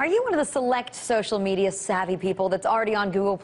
Are you one of the select social media savvy people that's already on Google+?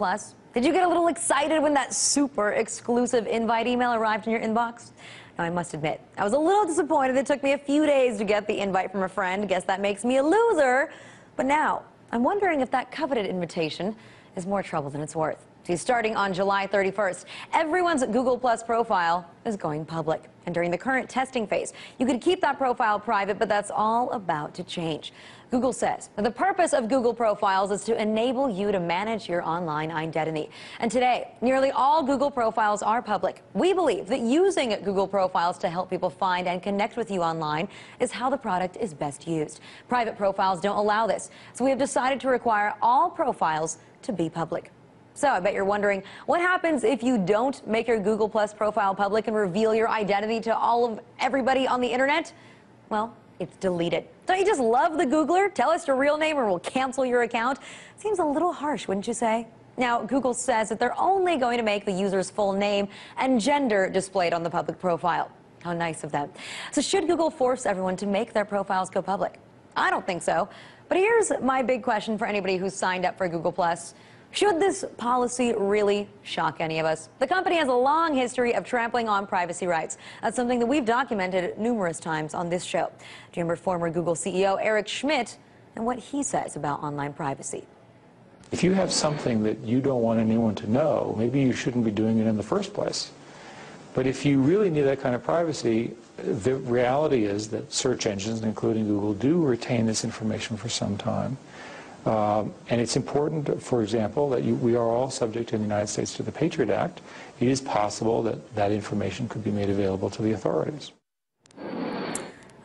Did you get a little excited when that super exclusive invite email arrived in your inbox? Now, I must admit, I was a little disappointed it took me a few days to get the invite from a friend. Guess that makes me a loser. But now, I'm wondering if that coveted invitation is more trouble than it's worth. See, starting on July 31st, everyone's Google+ profile is going public. And during the current testing phase, you could keep that profile private, but that's all about to change. Google says that the purpose of Google profiles is to enable you to manage your online identity. And today, nearly all Google profiles are public. We believe that using Google profiles to help people find and connect with you online is how the product is best used. Private profiles don't allow this, so we have decided to require all profiles to be public. So I bet you're wondering, what happens if you don't make your Google+ profile public and reveal your identity to everybody on the internet? Well, it's deleted. Don't you just love the Googler? Tell us your real name or we'll cancel your account. Seems a little harsh, wouldn't you say? Now, Google says that they're only going to make the user's full name and gender displayed on the public profile. How nice of them. So should Google force everyone to make their profiles go public? I don't think so. But here's my big question for anybody who's signed up for Google+. Should this policy really shock any of us? The company has a long history of trampling on privacy rights. That's something that we've documented numerous times on this show. Do you remember former Google CEO Eric Schmidt and what he says about online privacy? If you have something that you don't want anyone to know, maybe you shouldn't be doing it in the first place. But if you really need that kind of privacy, the reality is that search engines, including Google, do retain this information for some time. And it's important, for example, that we are all subject in the United States to the Patriot Act. It is possible that that information could be made available to the authorities.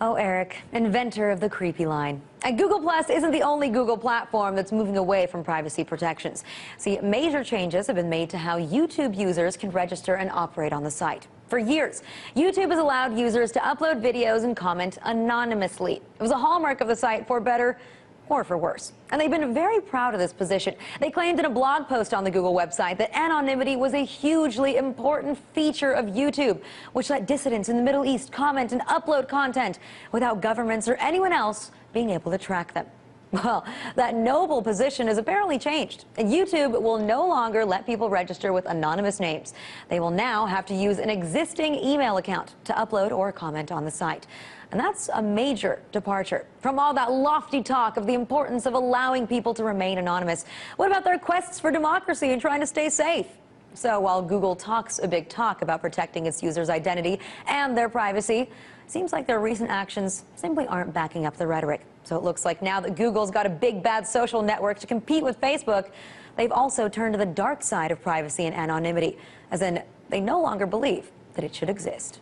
Oh, Eric, inventor of the creepy line. And Google+ isn't the only Google platform that's moving away from privacy protections. See, major changes have been made to how YouTube users can register and operate on the site. For years, YouTube has allowed users to upload videos and comment anonymously. It was a hallmark of the site, for better or for worse. And they've been very proud of this position. They claimed in a blog post on the Google website that anonymity was a hugely important feature of YouTube, which let dissidents in the Middle East comment and upload content without governments or anyone else being able to track them. Well, that noble position has apparently changed, and YouTube will no longer let people register with anonymous names. They will now have to use an existing email account to upload or comment on the site. And that's a major departure from all that lofty talk of the importance of allowing people to remain anonymous. What about their quests for democracy and trying to stay safe? So while Google talks a big talk about protecting its users' identity and their privacy, it seems like their recent actions simply aren't backing up the rhetoric. So it looks like now that Google's got a big bad social network to compete with Facebook, they've also turned to the dark side of privacy and anonymity, as in they no longer believe that it should exist.